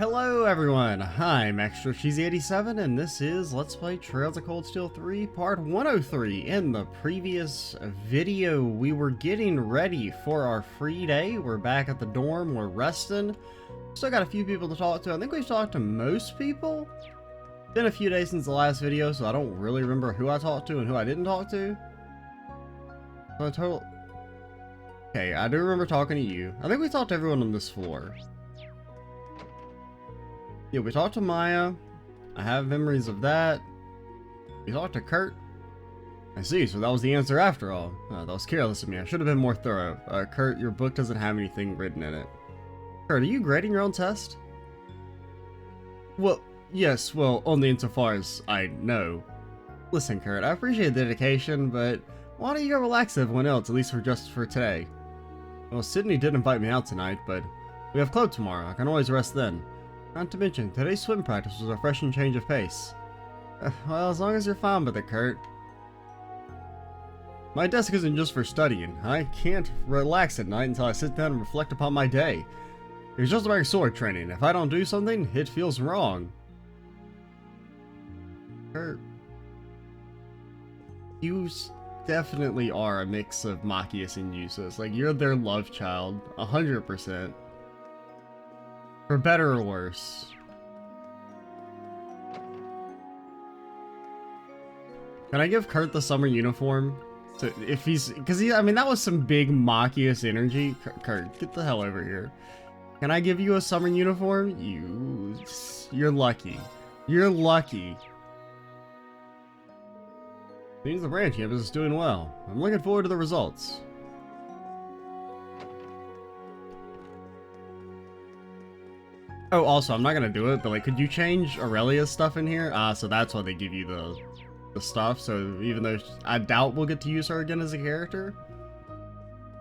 Hello everyone, I'm ExtraCheesy87 and this is Let's Play Trails of Cold Steel 3 Part 103. In the previous video, we were getting ready for our free day. We're back at the dorm, we're resting. Still got a few people to talk to. I think we've talked to most people. Been a few days since the last video, so I don't really remember who I talked to and who I didn't talk to. So total... Okay, I do remember talking to you. I think we talked to everyone on this floor. Yeah, we talked to Maya. I have memories of that. We talked to Kurt. I see, so that was the answer after all. That was careless of me. I should have been more thorough. Kurt, your book doesn't have anything written in it. Kurt, are you grading your own test? Well, yes, well, only insofar as I know. Listen, Kurt, I appreciate the dedication, but why don't you go relax with everyone else, at least just for today? Well, Sydney did invite me out tonight, but we have club tomorrow. I can always rest then. Not to mention, today's swim practice was a refreshing change of pace. Well, as long as you're fine with it, Kurt. My desk isn't just for studying. I can't relax at night until I sit down and reflect upon my day. It's just like sword training. If I don't do something, it feels wrong. Kurt. You definitely are a mix of Machias and Usus. Like, you're their love child. 100%. For better or worse. Can I give Kurt the summer uniform? So if he's, I mean, that was some big Machias energy. Kurt, get the hell over here. Can I give you a summer uniform? You're lucky. You're lucky. Seems the branch campus is doing well. I'm looking forward to the results. Oh, also, I'm not gonna do it, but like, could you change Aurelia's stuff in here? So that's why they give you the stuff. So even though I doubt we'll get to use her again as a character,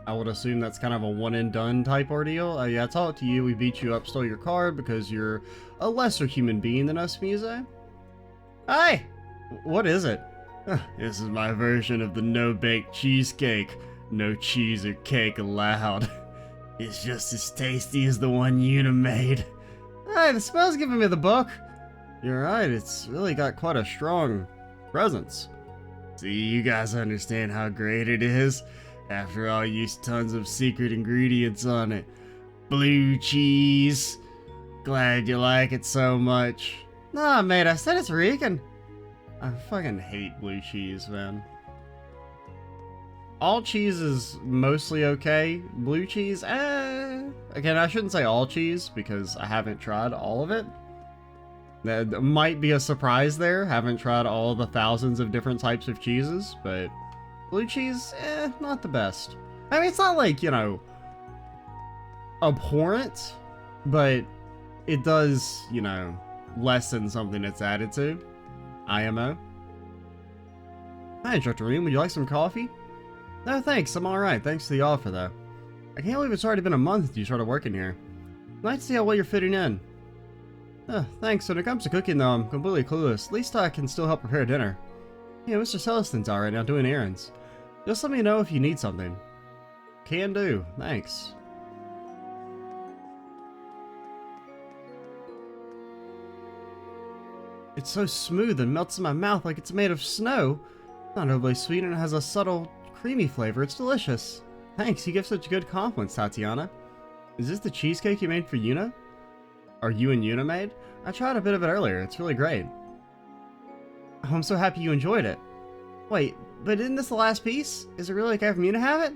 I would assume that's kind of a one and done type ordeal. Yeah, I talked to you, we beat you up, stole your card because you're a lesser human being than us, Muse. Hi! What is it? This is my version of the no-bake cheesecake. No cheese or cake allowed. It's just as tasty as the one Yuna made. Hey, the smell's giving me the book. You're right, it's really got quite a strong presence. See, you guys understand how great it is. After all, you used tons of secret ingredients on it. Blue cheese. Glad you like it so much. Nah, mate, I said it's Rican. I fucking hate blue cheese, man. All cheese is mostly okay. Blue cheese, Again, I shouldn't say all cheese because I haven't tried all of it. That might be a surprise there. Haven't tried all the thousands of different types of cheeses, but blue cheese, not the best. I mean, it's not like, you know, abhorrent, but it does, you know, lessen something it's added to. IMO. Hi, Instructor Reem, would you like some coffee? No, thanks. I'm alright. Thanks for the offer, though. I can't believe it's already been a month since you started working here. Nice to see how well you're fitting in. Thanks. When it comes to cooking, though, I'm completely clueless. At least I can still help prepare dinner. Yeah, Mr. Celestin's out right now doing errands. Just let me know if you need something. Can do. Thanks. It's so smooth and melts in my mouth like it's made of snow. It's not overly sweet and it has a subtle creamy flavor. It's delicious. Thanks, you give such good compliments, Tatiana. Is this the cheesecake you made for Yuna? Or you and Yuna made? I tried a bit of it earlier. It's really great. Oh, I'm so happy you enjoyed it. Wait, but isn't this the last piece? Is it really okay for me to have it?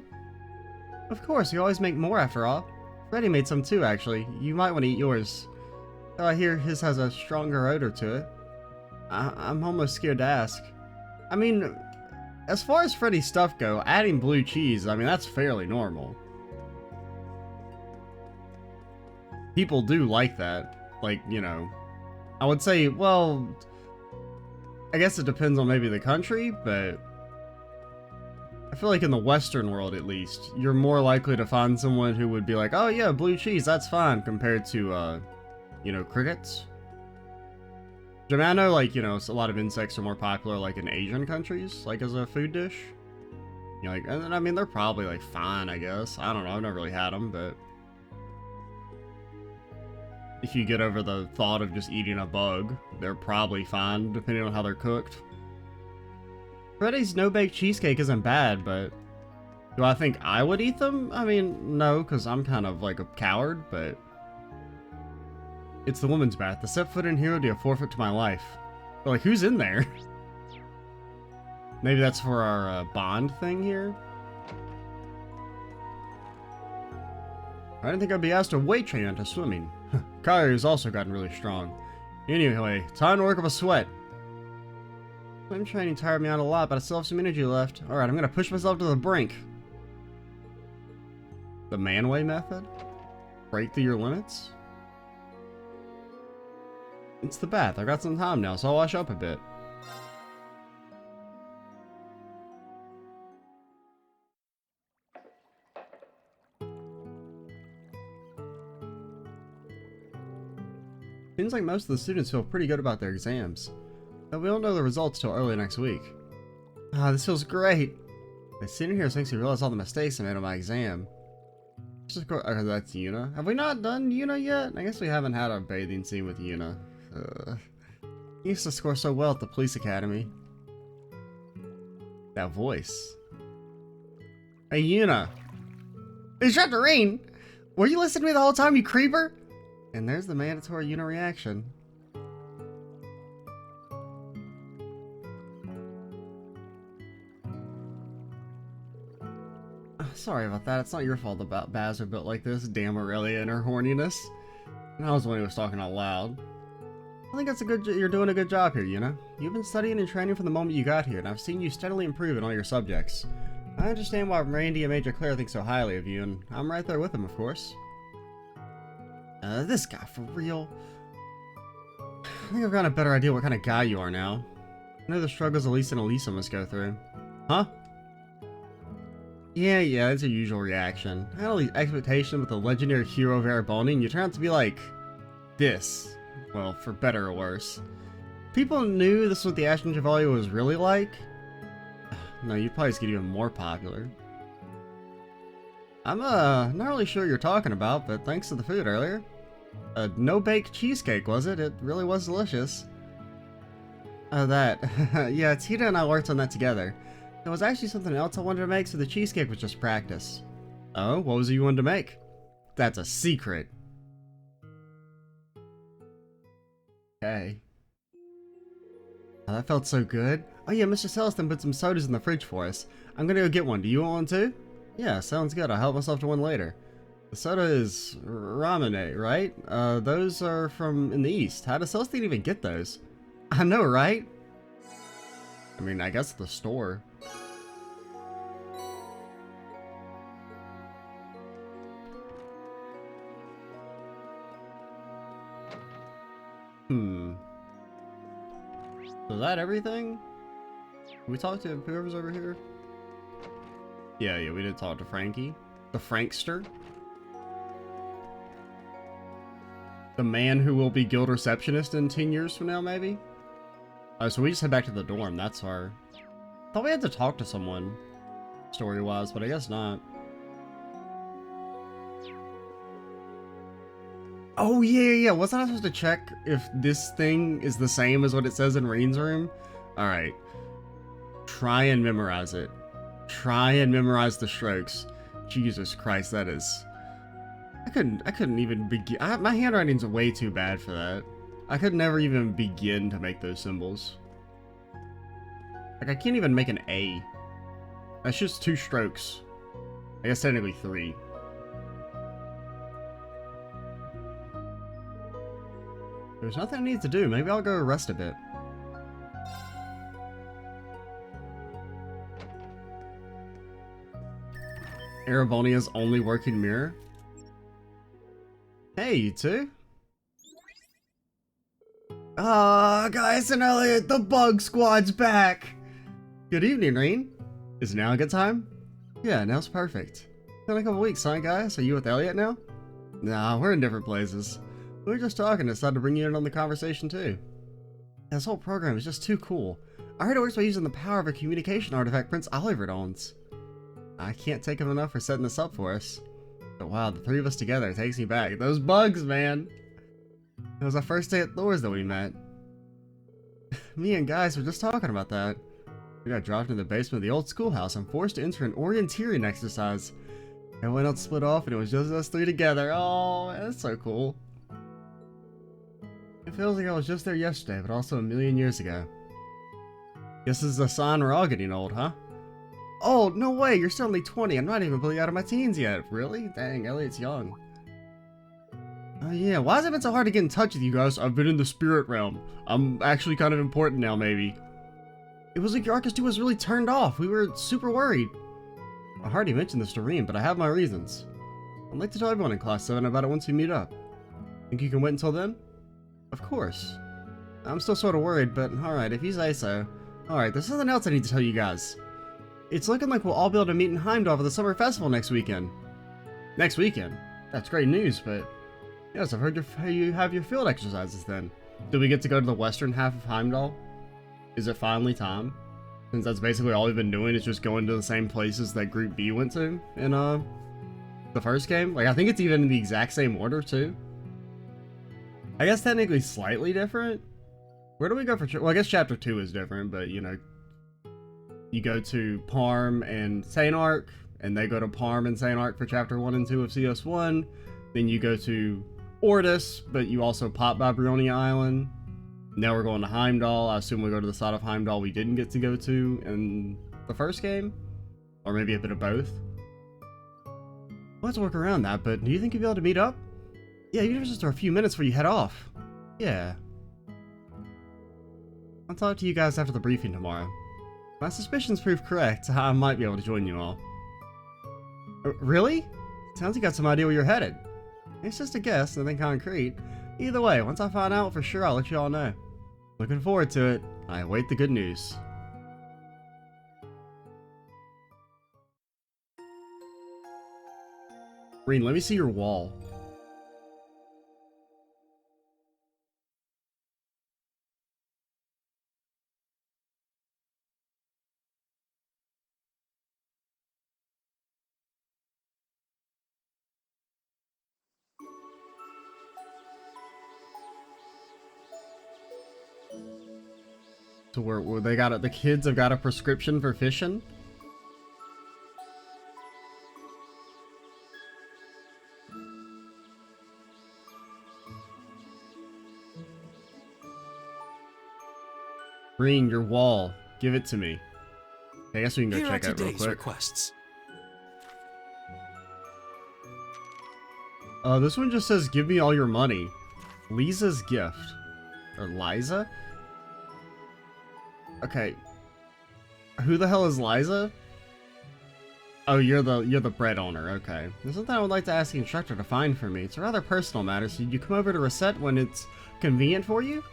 Of course, you always make more after all. Freddy made some too, actually. You might want to eat yours. Though I hear his has a stronger odor to it. I'm almost scared to ask. I mean, as far as Freddy's stuff go, adding blue cheese, I mean, that's fairly normal. People do like that. Like, you know, I would say, well, I guess it depends on maybe the country, but I feel like in the Western world, at least, you're more likely to find someone who would be like, oh yeah, blue cheese, that's fine, compared to, you know, crickets. I mean, I know, like, you know, a lot of insects are more popular, like, in Asian countries, like, as a food dish. You know, like, and I mean, they're probably, like, fine, I guess. I don't know, I've never really had them, but... if you get over the thought of just eating a bug, they're probably fine, depending on how they're cooked. Freddy's no-bake cheesecake isn't bad, but do I think I would eat them? I mean, no, because I'm kind of like a coward, but it's the woman's bath. To step foot in here would be a forfeit to my life. But like, who's in there? Maybe that's for our bond thing here? I didn't think I'd be asked to weight train into swimming. Kyrie's also gotten really strong. Anyway, time to work up a sweat. Swim training tired me out a lot, but I still have some energy left. Alright, I'm gonna push myself to the brink. The man-way method? Break through your limits? It's the bath. I've got some time now, so I'll wash up a bit. Seems like most of the students feel pretty good about their exams. But we won't know the results till early next week. Ah, this feels great. The sitting here makes me realize all the mistakes I made on my exam. Just go. Okay, that's Yuna. Have we not done Yuna yet? I guess we haven't had a bathing scene with Yuna. He used to score so well at the police academy. That voice. Hey, Yuna. It's about to rain. Were you listening to me the whole time, you creeper? And there's the mandatory Yuna reaction. Sorry about that. It's not your fault about Baz are built like this. Damn Aurelia and her horniness. And I was the one who was talking out loud. I think that's a good. You're doing a good job here, Yuna. You've been studying and training from the moment you got here, and I've seen you steadily improve in all your subjects. I understand why Randy and Major Claire think so highly of you, and I'm right there with them, of course. This guy, for real? I think I've got a better idea what kind of guy you are now. I know the struggles Elisa and Elisa must go through. Huh? Yeah, it's a usual reaction. I had all these expectations with the legendary hero Veraboni, and you turn out to be like this. Well, for better or worse. People knew this was what the Ashton Chevalier was really like. No, you'd probably just get even more popular. I'm not really sure what you're talking about, but thanks to the food earlier. No-bake cheesecake, was it? It really was delicious. Oh, that. Yeah, Tita and I worked on that together. There was actually something else I wanted to make, so the cheesecake was just practice. Oh, what was it you wanted to make? That's a secret. Okay. Oh, that felt so good. Oh yeah, Mr. Celestin put some sodas in the fridge for us. I'm gonna go get one. Do you want one too? Yeah, sounds good. I'll help myself to one later. The soda is ramune, right? Those are from in the east. How does Celestin even get those? I know, right? I mean, I guess the store. So is that everything? Did we talked to whoever's over here? Yeah, we did talk to Frankie. The Frankster. The man who will be guild receptionist in 10 years from now, maybe? Oh, so we just head back to the dorm. That's our... Thought we had to talk to someone, story-wise, but I guess not. Oh, yeah. Wasn't I supposed to check if this thing is the same as what it says in Rain's room? Alright. Try and memorize it. Try and memorize the strokes. Jesus Christ, that is... I couldn't even begin... my handwriting's way too bad for that. I could never even begin to make those symbols. Like, I can't even make an A. That's just 2 strokes. I guess technically 3. There's nothing I need to do. Maybe I'll go rest a bit. Erebonia's only working mirror? Hey, you two. Ah, guys and Elliot, the bug squad's back! Good evening, Reen. Is now a good time? Yeah, now's perfect. In a couple weeks, huh, guys? Are you with Elliot now? Nah, we're in different places. We were just talking and decided to bring you in on the conversation, too. This whole program is just too cool. I heard it works by using the power of a communication artifact Prince Oliver owns. I can't take him enough for setting this up for us. But wow, the 3 of us together takes me back. Those bugs, man! It was our first day at Thor's that we met. Me and guys were just talking about that. We got dropped in the basement of the old schoolhouse and forced to enter an orienteering exercise. Everyone else split off and it was just us three together. Oh, that's so cool. It feels like I was just there yesterday, but also a million years ago. Guess this is a sign we're all getting old, huh? Oh, no way, you're still only 20. I'm not even fully out of my teens yet. Really? Dang, Elliot's young. Oh yeah, why has it been so hard to get in touch with you guys? I've been in the spirit realm. I'm actually kind of important now, maybe. It was like your orchestra was really turned off. We were super worried. I hardly mentioned this to Reem, but I have my reasons. I'd like to tell everyone in Class 7 about it once we meet up. Think you can wait until then? Of course. I'm still sort of worried, but alright, if you say so. Alright, there's something else I need to tell you guys. It's looking like we'll all be able to meet in Heimdall for the summer festival next weekend. Next weekend? That's great news, but... Yes, I've heard you have your field exercises then. Do we get to go to the western half of Heimdall? Is it finally time? Since that's basically all we've been doing is just going to the same places that Group B went to in the first game. Like, I think it's even in the exact same order too. I guess technically slightly different. Where do we go for... Well, I guess Chapter 2 is different, but you know... You go to Parm and St. Arc, and they go to Parm and St. Arc for Chapter 1 and 2 of CS1. Then you go to Ortis, but you also pop by Brionia Island. Now we're going to Heimdall. I assume we go to the side of Heimdall we didn't get to go to in the first game. Or maybe a bit of both. We'll have to work around that, but do you think you'll be able to meet up? Yeah, even just for a few minutes before you head off. Yeah. I'll talk to you guys after the briefing tomorrow. My suspicions prove correct, I might be able to join you all. Really? Sounds like you got some idea where you're headed. It's just a guess, nothing concrete. Either way, once I find out for sure, I'll let you all know. Looking forward to it. I await the good news. Green, let me see your wall. To where they got the kids have got a prescription for fishing. Green, your wall. Give it to me. I guess we can go check out real quick. Requests. This one just says, give me all your money. Lisa's gift. Or Liza? Okay. Who the hell is Liza? Oh, you're the bread owner, okay. There's something I would like to ask the instructor to find for me. It's a rather personal matter, so you come over to reset when it's convenient for you?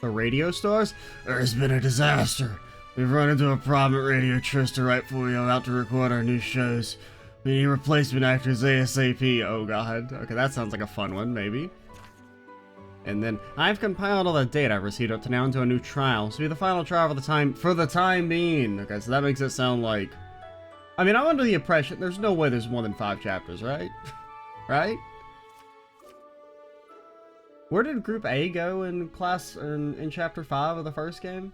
The radio stars? There's been a disaster. We've run into a problem at Radio Trista right before we are about to record our new shows. We need replacement actors ASAP. Oh god. Okay, that sounds like a fun one, maybe. And then, I've compiled all the data I've received up to now into a new trial. This will be the final trial for the time being. Okay, so that makes it sound like... I mean, I'm under the impression there's no way there's more than 5 chapters, right? Right? Where did Group A go in Chapter 5 of the first game?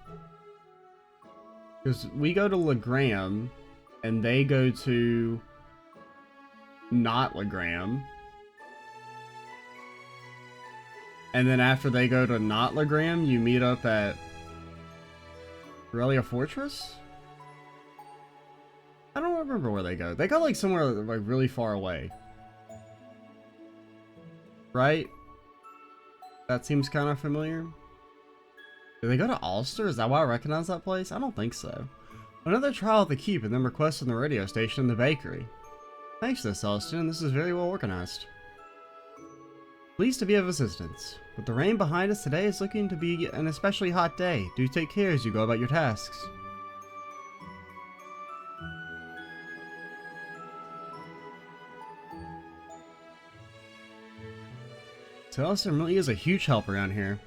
Because we go to Legram, and they go to... not Legram. And then after they go to not Legram, you meet up at Aurelia Fortress? I don't remember where they go. They go like somewhere like really far away. Right? That seems kind of familiar. Did they go to Ulster? Is that why I recognize that place? I don't think so. Another trial at the keep and then requests on the radio station in the bakery. Thanks to this, Celestine. This is very well organized. Pleased to be of assistance. With the rain behind us today, it's looking to be an especially hot day. Do take care as you go about your tasks. Celestine really is a huge help around here.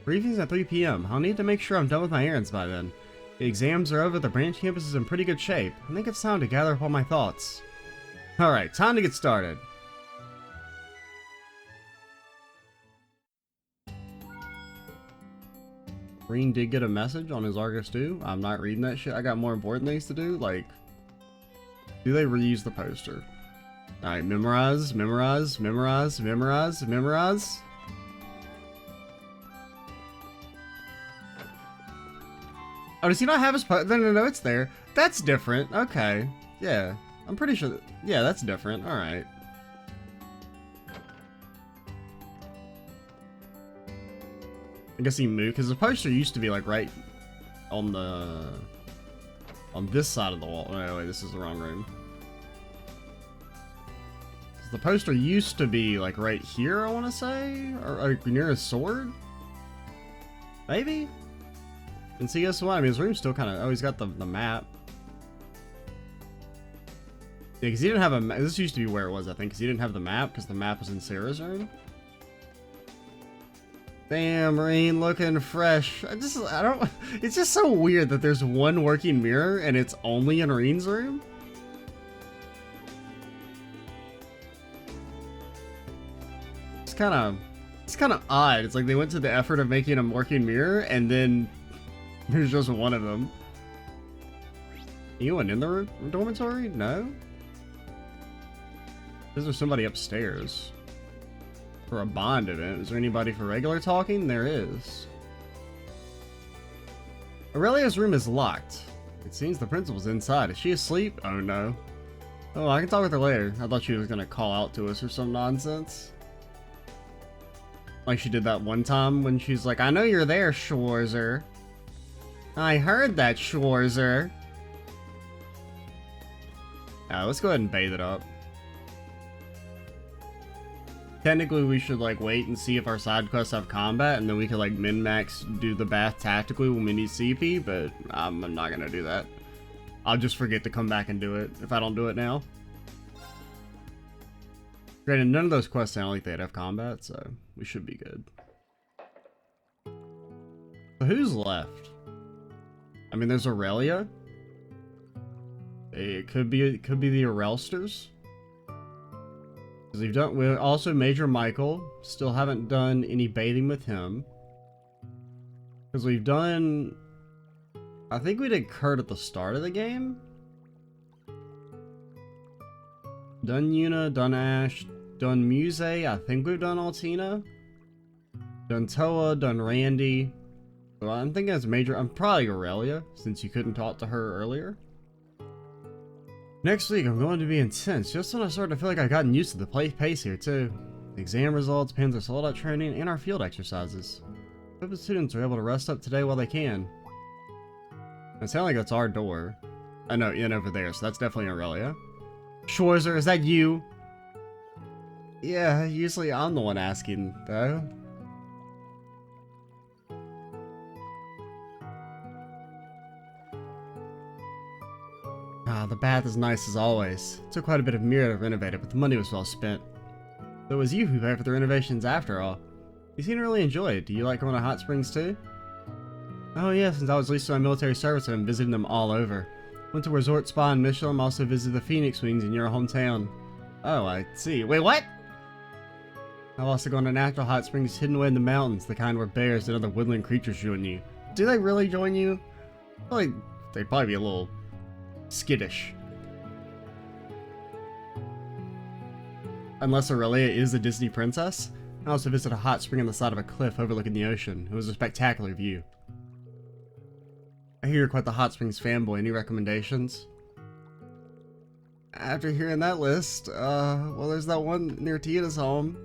Briefing's at 3 p.m. I'll need to make sure I'm done with my errands by then. The exams are over, the branch campus is in pretty good shape. I think it's time to gather up all my thoughts. Alright, time to get started. Green did get a message on his Argus too. I'm not reading that shit. I got more important things to do. Like, do they reuse the poster? Alright, memorize, memorize, memorize, memorize, memorize. Oh, does he not have his poster? No, it's there. That's different. Okay. Yeah. I'm pretty sure that, yeah, that's different. Alright. I guess he moved, because the poster used to be like right on the... on this side of the wall. Oh, wait, this is the wrong room. The poster used to be like right here, I want to say? Or near his sword? Maybe? And see, guess what? I mean, his room's still kind of... Oh, he's got the map. Yeah, because he didn't have a... This used to be where it was, I think, because he didn't have the map, because the map was in Sarah's room. Damn, Marine, looking fresh. I don't... It's just so weird that there's one working mirror, and it's only in Reen's room. It's kind of odd. It's like they went to the effort of making a working mirror, and then there's just one of them. Anyone in the dormitory? No? Is there somebody upstairs? For a bond event. Is there anybody for regular talking? There is. Aurelia's room is locked. It seems the principal's inside. Is she asleep? Oh no. Oh, I can talk with her later. I thought she was gonna call out to us or some nonsense. Like she did that one time when she's like, I know you're there, Schwarzer. I heard that, Schwarzer. Let's go ahead and bathe it up. Technically, we should like wait and see if our side quests have combat, and then we could like min-max do the bath tactically when we need CP, but I'm not gonna do that. I'll just forget to come back and do it if I don't do it now. Granted, none of those quests sound like they'd have combat, so we should be good. So who's left? I mean, there's Aurelia. It could be the Aurelsters. We've done. We also Major Michael. Still haven't done any bathing with him. Because we've done. I think we did Kurt at the start of the game. Done Yuna, done Ash, done Muse. I think we've done Altina. Done Toa, done Randy. So I'm thinking it's Major. I'm probably Aurelia, since you couldn't talk to her earlier. Next week, I'm going to be intense. Just when I started to feel like I've gotten used to the pace here, too. The exam results, Panzer soldier training, and our field exercises. I hope the students are able to rest up today while they can. It sounds like that's our door. I know, in over there, so that's definitely Aurelia. Schwarzer, is that you? Yeah, usually I'm the one asking, though. The bath is nice as always. It took quite a bit of mirror to renovate it, but the money was well spent. So it was you who paid for the renovations after all. You seem to really enjoy it. Do you like going to hot springs too? Oh yeah, since I was released to my military service, I've been visiting them all over. Went to Resort Spa in Michelin, also visited the Phoenix Wings in your hometown. Oh, I see. Wait, what? I've also gone to natural hot springs hidden away in the mountains, the kind where bears and other woodland creatures join you. Do they really join you? Like, they'd probably be a little skittish. Unless Aurelia is a Disney princess. I also visited a hot spring on the side of a cliff overlooking the ocean. It was a spectacular view. I hear you're quite the hot springs fanboy. Any recommendations? After hearing that list, well, there's that one near Tina's home.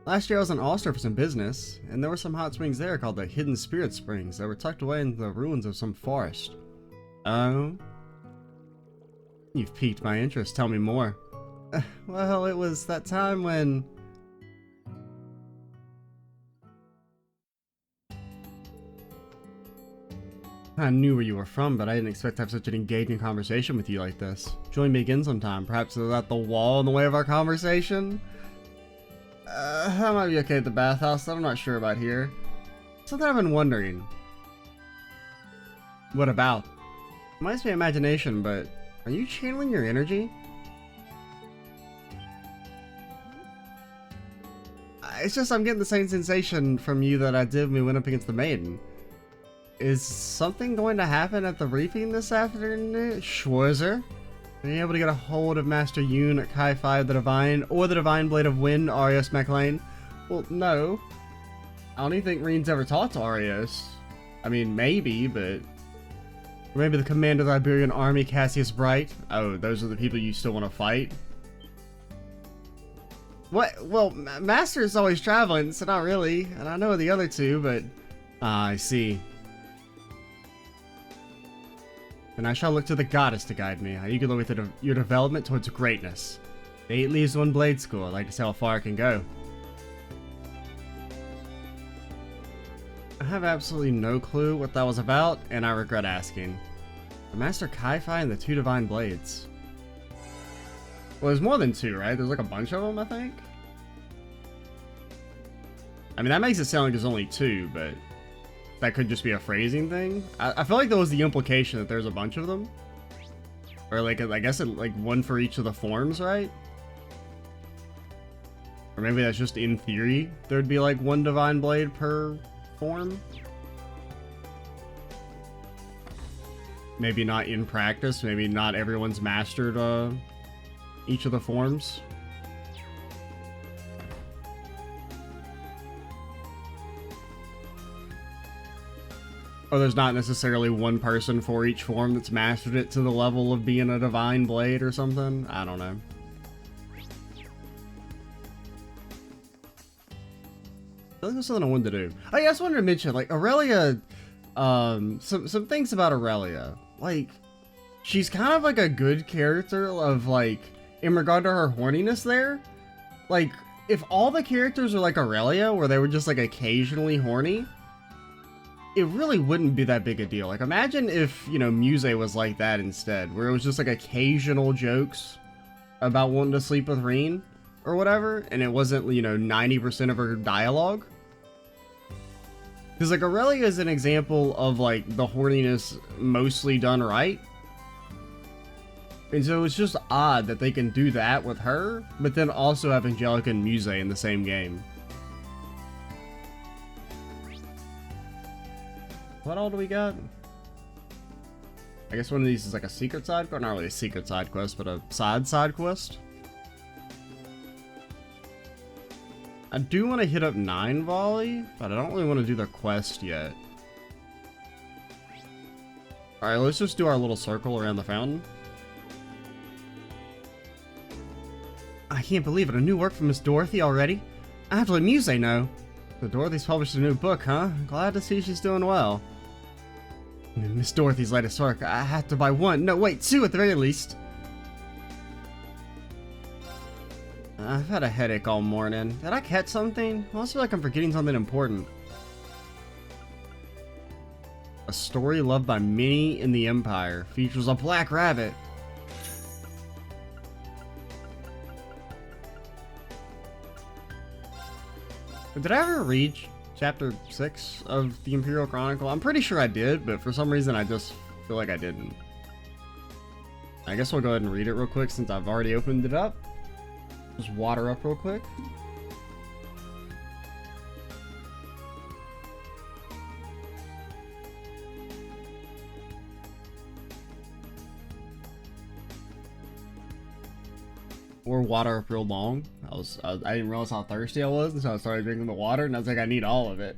Last year I was in Ulster for some business, and there were some hot springs there called the Hidden Spirit Springs that were tucked away in the ruins of some forest. Oh? You've piqued my interest. Tell me more. Well, it was that time when... I knew where you were from, but I didn't expect to have such an engaging conversation with you like this. Join me again sometime. Perhaps without the wall in the way of our conversation? That might be okay at the bathhouse. I'm not sure about here. Something I've been wondering. What about? It might be imagination, but are you channeling your energy? It's just I'm getting the same sensation from you that I did when we went up against the maiden. Is something going to happen at the briefing this afternoon? Schwarzer? Are you able to get a hold of Master Yoon at Kai 5 the Divine, or the Divine Blade of Wind, Arios MacLean? Well, no. I don't even think Reen's ever talked to Arios. I mean, maybe, but... Or maybe the commander of the Iberian army, Cassius Bright? Oh, those are the people you still want to fight? What? Well, Master's always traveling, so not really. And I know the other two, but... Ah, I see. Then I shall look to the goddess to guide me. I eagerly await your development towards greatness. The 8 leaves 1 blade school. I'd like to see how far I can go. I have absolutely no clue what that was about, and I regret asking. The Master Kai-Fi and the 2 Divine Blades. Well, there's more than 2, right? There's like a bunch of them, I think? I mean, that makes it sound like there's only 2, but... that could just be a phrasing thing. I feel like that was the implication that there's a bunch of them. Or like, I guess like 1 for each of the forms, right? Or maybe that's just in theory. There'd be like 1 Divine Blade per form. Maybe not in practice. Maybe not everyone's mastered each of the forms. Or there's not necessarily 1 person for each form that's mastered it to the level of being a Divine Blade or something. I don't know. I think that's something I wanted to do. Oh yeah, I just wanted to mention, like, Aurelia, some things about Aurelia. Like, she's kind of like a good character of, like, in regard to her horniness there. Like, if all the characters are like Aurelia, where they were just, like, occasionally horny, it really wouldn't be that big a deal. Like, imagine if, you know, Muse was like that instead, where it was just like occasional jokes about wanting to sleep with Reen or whatever, and it wasn't, you know, 90% of her dialogue. Because, like, Aurelia is an example of, like, the horniness mostly done right. And so it's just odd that they can do that with her, but then also have Angelica and Muse in the same game. What all do we got? I guess one of these is like a secret side quest. Not really a secret side quest, but a side quest. I do want to hit up 9 Volley, but I don't really want to do the quest yet. Alright, let's just do our little circle around the fountain. I can't believe it. A new work from Miss Dorothy already? I have to let Muse know. So Dorothy's published a new book, huh? Glad to see she's doing well. Miss Dorothy's latest work. I have to buy 1. No, wait, 2 at the very least. I've had a headache all morning. Did I catch something? I also feel like I'm forgetting something important. A story loved by many in the Empire. Features a black rabbit. Did I ever read Chapter 6 of the Imperial Chronicle? I'm pretty sure I did, but for some reason I just feel like I didn't. I guess we'll go ahead and read it real quick since I've already opened it up. Just water up real quick. Or water up real long. I didn't realize how thirsty I was, and so I started drinking the water, and I was like, I need all of it.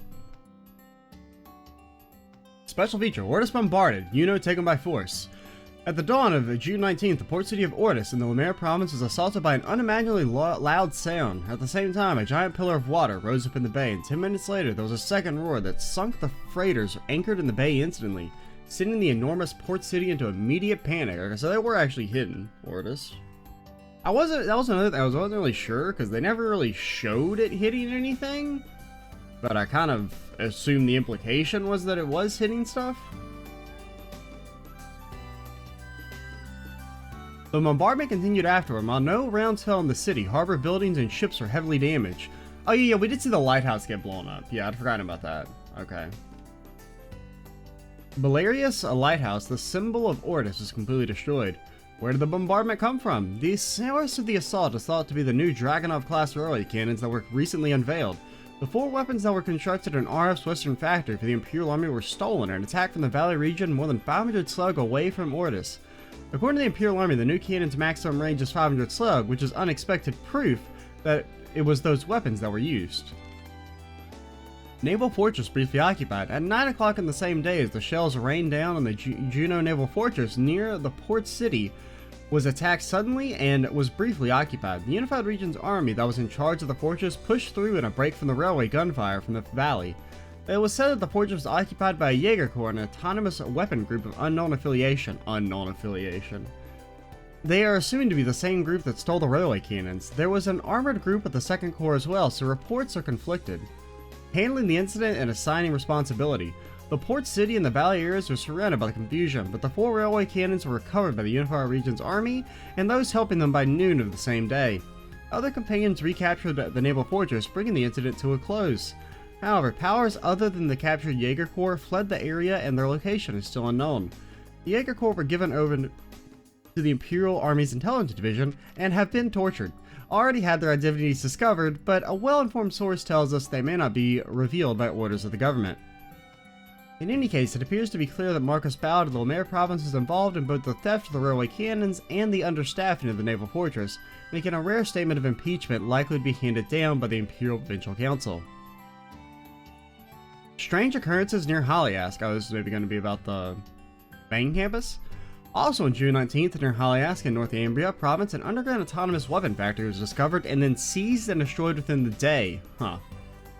Special feature: Ortis bombarded. Yuno taken by force. At the dawn of June 19th, the port city of Ortis in the Lemare province was assaulted by an unimaginably loud sound. At the same time, a giant pillar of water rose up in the bay, and 10 minutes later, there was a second roar that sunk the freighters anchored in the bay instantly, sending the enormous port city into immediate panic. Okay, so they were actually hitting Ortis. That was another thing. I wasn't really sure because they never really showed it hitting anything, but I kind of assumed the implication was that it was hitting stuff. The bombardment continued afterward. While no rounds fell in the city, harbor buildings and ships were heavily damaged. Oh yeah, we did see the lighthouse get blown up. Yeah, I'd forgotten about that. Okay. Belarius, a lighthouse, the symbol of Ortis, was completely destroyed. Where did the bombardment come from? The source of the assault is thought to be the new Dragonov-class early cannons that were recently unveiled. The 4 weapons that were constructed in RF's Western factory for the Imperial Army were stolen and attacked from the Valley region more than 500 slug away from Ortis. According to the Imperial Army, the new cannon's maximum range is 500 slug, which is unexpected proof that it was those weapons that were used. Naval Fortress briefly occupied. At 9 o'clock in the same day as the shells rained down on the Juno Naval Fortress near the port city was attacked suddenly and was briefly occupied. The Unified Region's army that was in charge of the fortress pushed through in a break from the railway gunfire from the valley. It was said that the fortress was occupied by a Jaeger Corps, an autonomous weapon group of unknown affiliation. They are assumed to be the same group that stole the railway cannons. There was an armored group of the 2nd Corps as well, so reports are conflicted. Handling the incident and assigning responsibility. The port city and the valley areas were surrounded by the confusion, but the 4 railway cannons were recovered by the Unified Region's army and those helping them by noon of the same day. Other companions recaptured the naval fortress, bringing the incident to a close. However, powers other than the captured Jaeger Corps fled the area and their location is still unknown. The Jaeger Corps were given over to the Imperial Army's intelligence division and have been tortured. Already had their identities discovered, but a well-informed source tells us they may not be revealed by orders of the government. In any case, it appears to be clear that Marcus Bowd of the Lemaire province is involved in both the theft of the railway cannons and the understaffing of the naval fortress, making a rare statement of impeachment likely to be handed down by the Imperial Provincial Council. Strange occurrences near Holyask. Oh, this is maybe going to be about the main campus? Also on June 19th, near Holyask in Northumbria province, an underground autonomous weapon factory was discovered and then seized and destroyed within the day.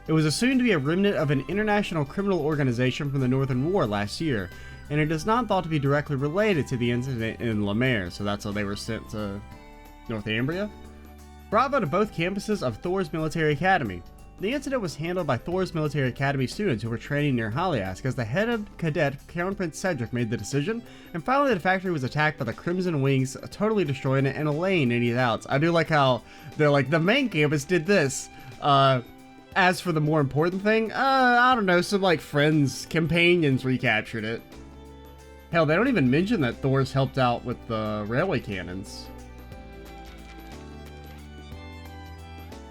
It was assumed to be a remnant of an international criminal organization from the Northern War last year, and it is not thought to be directly related to the incident in Lemaire, so that's how they were sent to Northumbria. Bravo to both campuses of Thor's Military Academy. The incident was handled by Thor's Military Academy students who were training near Holyask, as the head of cadet Crown Prince Cedric made the decision, and finally the factory was attacked by the Crimson Wings, totally destroying it and allaying any doubts. I do like how they're like, the main campus did this. As for the more important thing, I don't know, some like friends, companions recaptured it. Hell, they don't even mention that Thor's helped out with the railway cannons.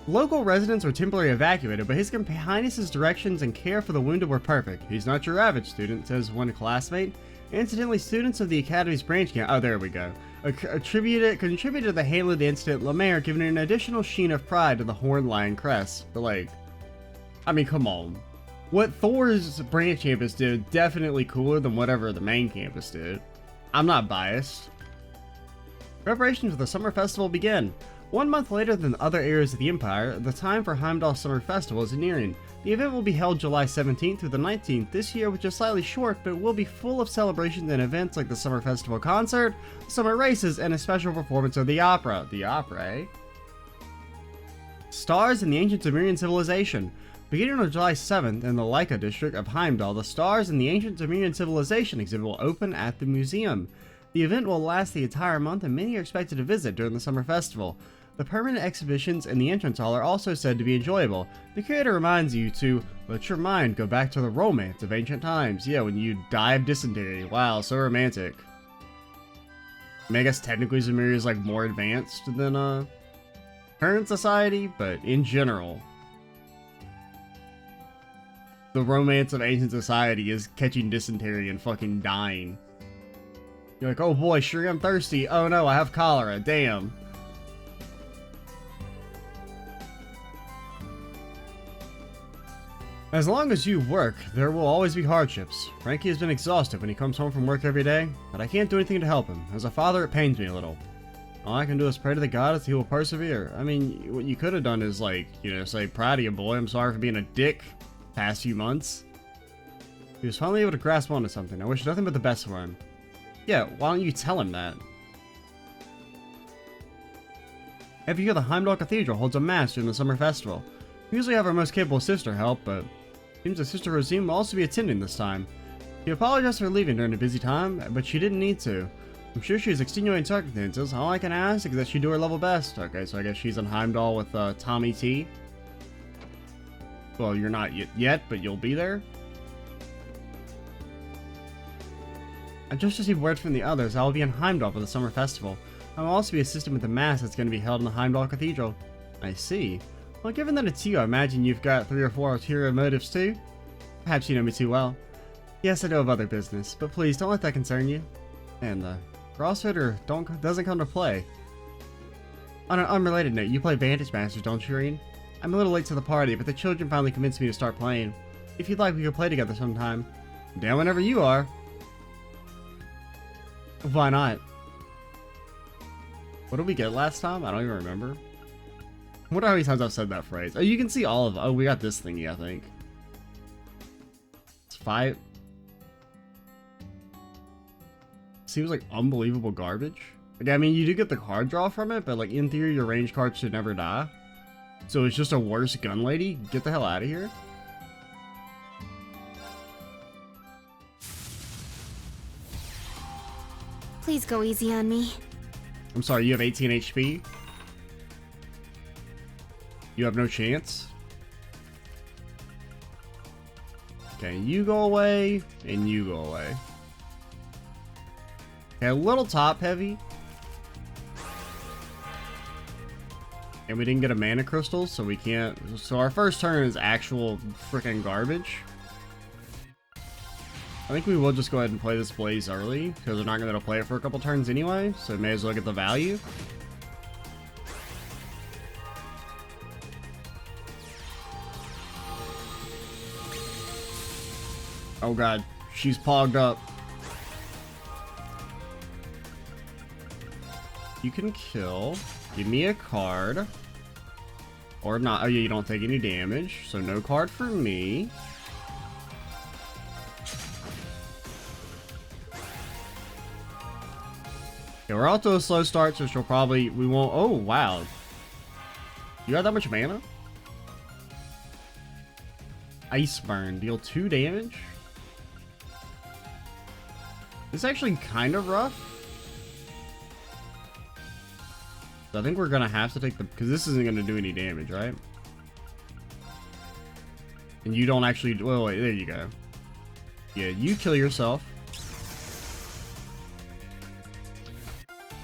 Local residents were temporarily evacuated, but His Highness's directions and care for the wounded were perfect. He's not your average student, says one classmate. Incidentally, students of the Academy's branch camp, oh there we go, contributed to the handling of the incident at Lemaire, giving it an additional sheen of pride to the Horned Lion crest. But like, I mean, come on. What Thor's branch campus did definitely cooler than whatever the main campus did. I'm not biased. Preparations for the summer festival begin. 1 month later than other areas of the Empire, the time for Heimdall Summer Festival is nearing. The event will be held July 17th through the 19th this year, which is slightly short, but will be full of celebrations and events like the Summer Festival concert, summer races, and a special performance of the opera. The opera, eh? Stars in the Ancient Sumerian Civilization. Beginning on July 7th in the Laika district of Heimdall, the Stars in the Ancient Sumerian Civilization exhibit will open at the museum. The event will last the entire month, and many are expected to visit during the summer festival. The permanent exhibitions in the entrance hall are also said to be enjoyable. The curator reminds you to let your mind go back to the romance of ancient times. Yeah, when you die of dysentery. Wow, so romantic. I mean, I guess technically Sumeria is like more advanced than current society, but in general, the romance of ancient society is catching dysentery and fucking dying. You're like, oh boy, sure I'm thirsty. Oh no, I have cholera. Damn. As long as you work, there will always be hardships. Frankie has been exhausted when he comes home from work every day, but I can't do anything to help him. As a father, it pains me a little. All I can do is pray to the gods he will persevere. I mean, what you could have done is like, you know, say, proud of you, boy. I'm sorry for being a dick past few months. He was finally able to grasp onto something. I wish nothing but the best for him. Yeah, why don't you tell him that? Every year, the Heimdall Cathedral holds a mass during the summer festival. We usually have our most capable sister help, but it seems that Sister Rosine will also be attending this time. She apologized for leaving during a busy time, but she didn't need to. I'm sure she's extenuating circumstances. All I can ask is that she do her level best. Okay, so I guess she's in Heimdall with Tommy T. Well, you're not yet, but you'll be there. I just received word from the others. I will be in Heimdall for the summer festival. I will also be assisting with the mass that's going to be held in the Heimdall Cathedral. I see. Well, given that it's you, I imagine you've got 3 or 4 ulterior motives too? Perhaps you know me too well. Yes, I know of other business, but please don't let that concern you. And the CrossFitter doesn't come to play. On an unrelated note, you play Vantage Masters, don't you, Reen? I'm a little late to the party, but the children finally convinced me to start playing. If you'd like, we could play together sometime. Down whenever you are. Why not? What did we get last time? I don't even remember. I wonder how many times I've said that phrase. Oh, you can see all of... Oh, we got this thingy, I think. It's 5... Seems like unbelievable garbage. Like, I mean, you do get the card draw from it, but like, in theory, your range card should never die. So it's just a worse gun lady? Get the hell out of here. Please go easy on me. I'm sorry, you have 18 HP? You have no chance? Okay, you go away, and you go away. Okay, a little top heavy. And we didn't get a mana crystal, so we can't... So our first turn is actual freaking garbage. I think we will just go ahead and play this Blaze early, because we're not going to play it for a couple turns anyway, so we may as well get the value. Oh god, she's pogged up. You can kill. Give me a card. Or not. Oh yeah, you don't take any damage, so no card for me. Okay, we're off to a slow start, so she'll probably... We won't... Oh, wow. You got that much mana? Ice Burn. Deal 2 damage? It's actually kind of rough. So I think we're gonna have to take the... Because this isn't gonna do any damage, right? And you don't actually... Wait, wait, there you go. Yeah, you kill yourself.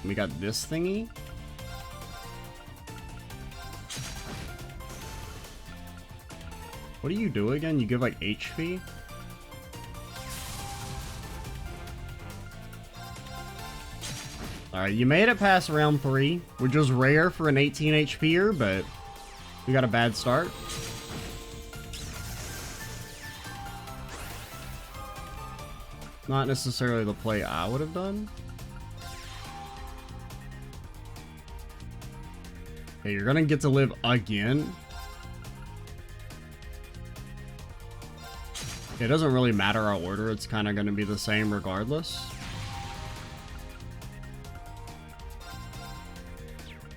We got this thingy. What do you do again? You give like HP? Alright, you made it past round 3, which was rare for an 18 HP'er, but we got a bad start. Not necessarily the play I would have done. Okay, you're gonna get to live again. It doesn't really matter our order, it's kind of gonna be the same regardless.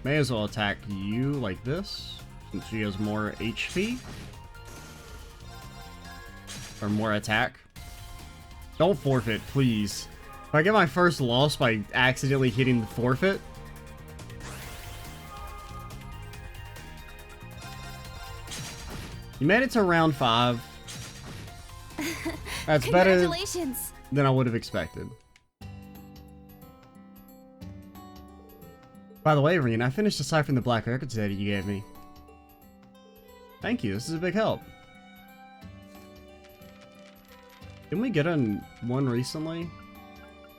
May as well attack you like this, since she has more HP. Or more attack. Don't forfeit, please. If I get my first loss by accidentally hitting the forfeit... You made it to round 5. That's better than I would have expected. By the way, Reen, I finished deciphering the black records data you gave me. Thank you, this is a big help. Didn't we get on one recently?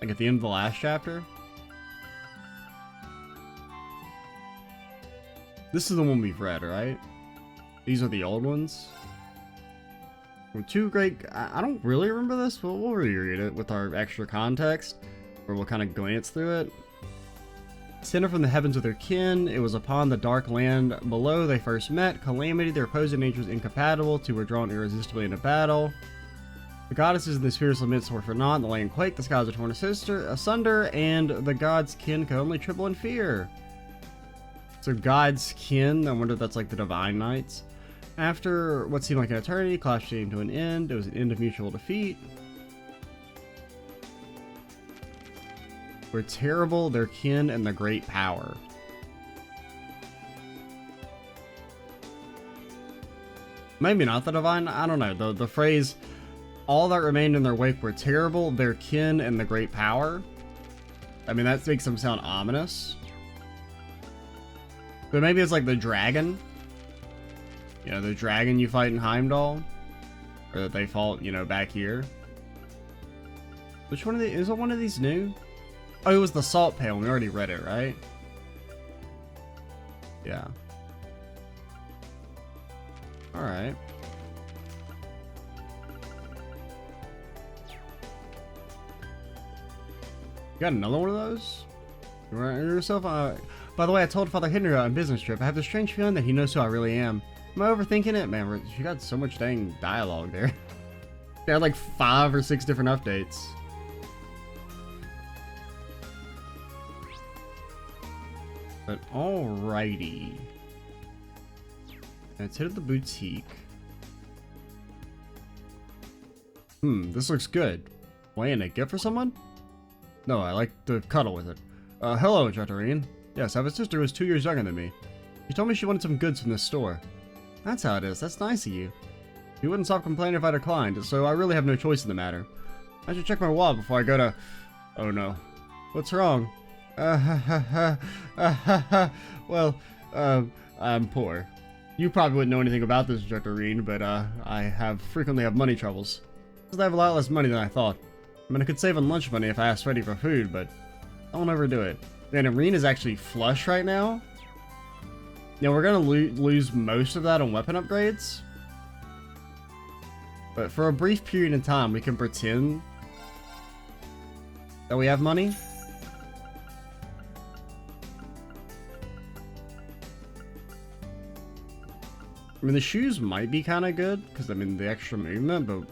Like at the end of the last chapter? This is the one we've read, right? These are the old ones. We're 2 great... I don't really remember this, but we'll reread it with our extra context. Or we'll kind of glance through it. Descended from the heavens with their kin, it was upon the dark land below they first met. Calamity, their opposing natures incompatible, 2 were drawn irresistibly into battle. The goddesses in the spheres limits were for naught, the land quaked, the skies were torn asunder, and the gods' kin could only tremble in fear. So God's kin, I wonder if that's like the divine knights. After what seemed like an eternity, clash came to an end. It was an end of mutual defeat. Were terrible, their kin, and the great power. Maybe not the divine, I don't know. The phrase, all that remained in their wake were terrible, their kin, and the great power. I mean, that makes them sound ominous. But maybe it's like the dragon. You know, the dragon you fight in Heimdall? Or that they fought, you know, back here. Which one of these? Is it one of these new? Oh, it was the Salt Pail. We already read it, right? Yeah. Alright. You got another one of those? Yourself, by the way, I told Father Henry on a business trip. I have this strange feeling that he knows who I really am. Am I overthinking it? Man, she got so much dang dialogue there. They had like 5 or 6 different updates. But alrighty. Let's hit the boutique. This looks good. Weighing a gift for someone? No, I like to cuddle with it. Hello, Jotterine. Yes, I have a sister who is 2 years younger than me. She told me she wanted some goods from this store. That's how it is. That's nice of you. You wouldn't stop complaining if I declined, so I really have no choice in the matter. I should check my wallet before I go to... Oh no. What's wrong? Well, I'm poor. You probably wouldn't know anything about this, Jotterine, but I frequently have money troubles. I have a lot less money than I thought. I mean, I could save on lunch money if I asked Freddy for food, but I won't overdo it. Man, Irene is actually flush right now. Yeah, we're gonna lose most of that on weapon upgrades. But for a brief period in time, we can pretend that we have money. I mean, the shoes might be kind of good, because, I mean, the extra movement, but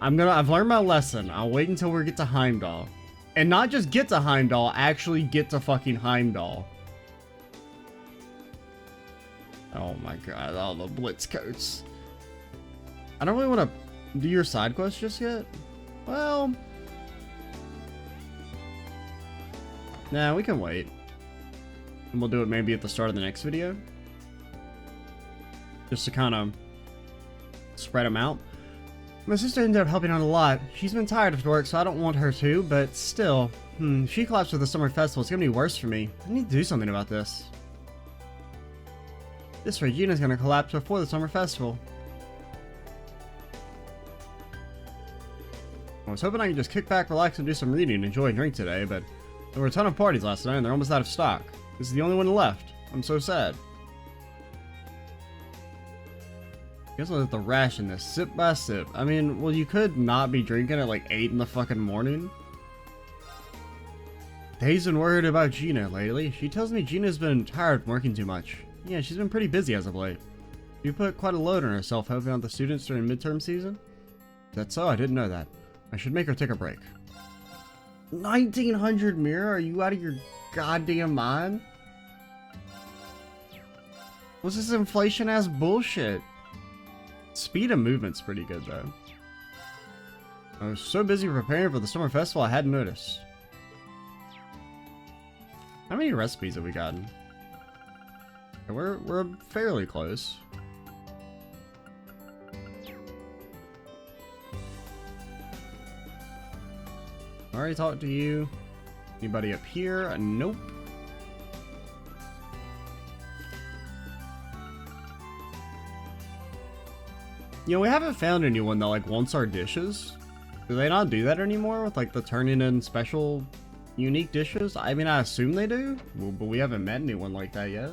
I've learned my lesson. I'll wait until we get to Heimdall. And not just get to Heimdall, actually get to fucking Heimdall. Oh my god, all the blitz coats. I don't really want to do your side quest just yet. Well... Nah, we can wait. And we'll do it maybe at the start of the next video. Just to kind of spread them out. My sister ended up helping out a lot. She's been tired of work, so I don't want her to, but still. She collapsed with the summer festival. It's gonna be worse for me. I need to do something about this. This Regina's gonna collapse before the summer festival. I was hoping I could just kick back, relax, and do some reading and enjoy a drink today, but there were a ton of parties last night and they're almost out of stock. This is the only one left. I'm so sad. I guess I'll have to ration this sip by sip. I mean, well, you could not be drinking at like 8 in the fucking morning. Dave's been worried about Gina lately. She tells me Gina's been tired from working too much. Yeah, she's been pretty busy as of late. You put quite a load on herself helping out the students during midterm season? Is that so? I didn't know that. I should make her take a break. 1900 mirror? Are you out of your goddamn mind? What's this inflation ass bullshit? Speed of movement's pretty good though. I was so busy preparing for the summer festival I hadn't noticed. How many recipes have we gotten? We're fairly close. I already talked to you. Anybody up here? Nope. You know, we haven't found anyone that like wants our dishes. Do they not do that anymore with like the turning in special unique dishes? I mean, I assume they do, but we haven't met anyone like that yet.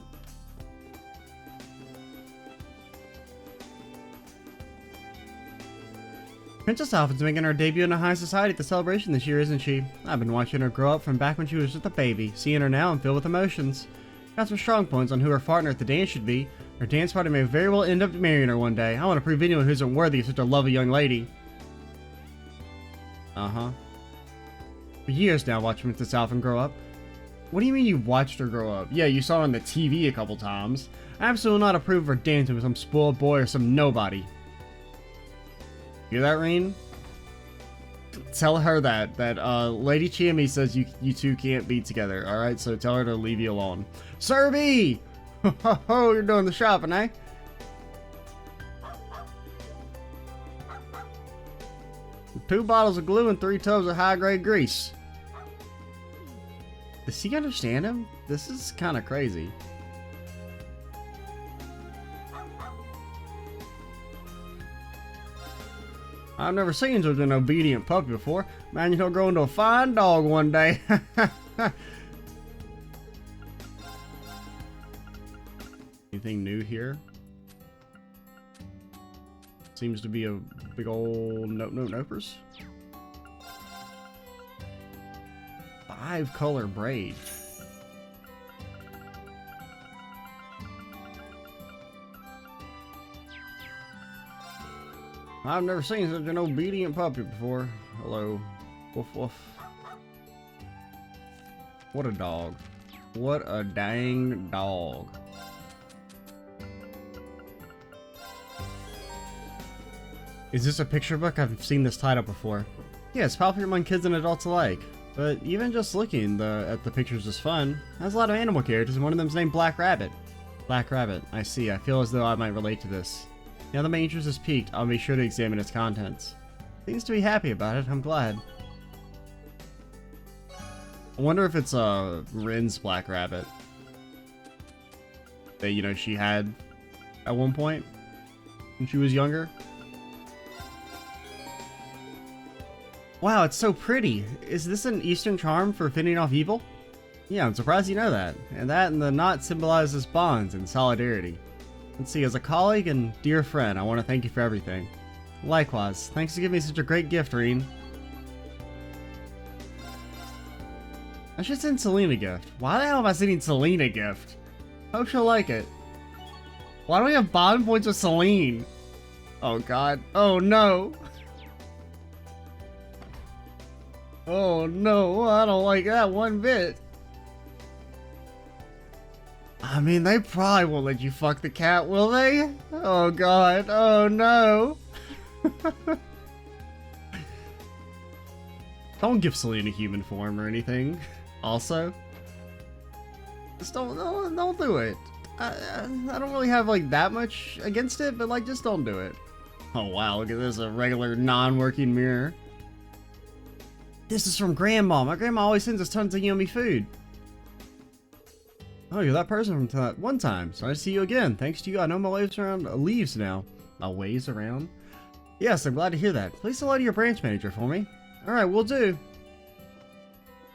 Princess Alpha's making her debut in a high society at the celebration this year, isn't she? I've been watching her grow up from back when she was just a baby. Seeing her now, I'm filled with emotions. Got some strong points on who her partner at the dance should be. Her dance party may very well end up marrying her one day. I want to prove anyone who isn't worthy of such a lovely young lady. Uh-huh. For years now, watching Princess Alpha grow up. What do you mean you watched her grow up? Yeah, you saw her on the TV a couple times. I absolutely not approve of her dancing with some spoiled boy or some nobody. Hear that, Rain? Tell her that Lady Chiami says you two can't be together, alright? So tell her to leave you alone. Serby! Ho ho ho, you're doing the shopping, eh? Two bottles of glue and 3 tubs of high-grade grease. Does he understand him? This is kind of crazy. I've never seen such an obedient puppy before. Man, he'll grow into a fine dog one day. Anything new here? Seems to be a big old nopers. 5-color braid. I've never seen such an obedient puppy before. Hello. Woof woof. What a dog. What a dang dog. Is this a picture book? I've seen this title before. Yeah, it's popular among kids and adults alike. But even just looking at the pictures is fun. It has a lot of animal characters, and one of them's named Black Rabbit. Black Rabbit. I see. I feel as though I might relate to this. Now that my interest is piqued, I'll be sure to examine its contents. Seems to be happy about it. I'm glad. I wonder if it's Rin's Black Rabbit that, you know, she had at one point when she was younger. Wow, it's so pretty. Is this an Eastern charm for fending off evil? Yeah, I'm surprised you know that. And that and the knot symbolizes bonds and solidarity. Let's see, as a colleague and dear friend, I want to thank you for everything. Likewise, thanks for giving me such a great gift, Rin. I should send Selena a gift. Why the hell am I sending Selena a gift? Hope she'll like it. Why do we have bond points with Selene? Oh god. Oh no. Oh no, I don't like that one bit. I mean, they probably won't let you fuck the cat, will they? Oh god, oh no. Don't give Selena human form or anything. Also, just don't do it. I don't really have like that much against it, but like just don't do it. Oh wow, look at this, a regular non-working mirror. This is from Grandma. My grandma always sends us tons of yummy food. Oh, you're that person from that one time. So nice to see you again. Thanks to you, I know my ways around leaves now. My ways around? Yes, I'm glad to hear that. Please hello to your branch manager for me. Alright, we'll do.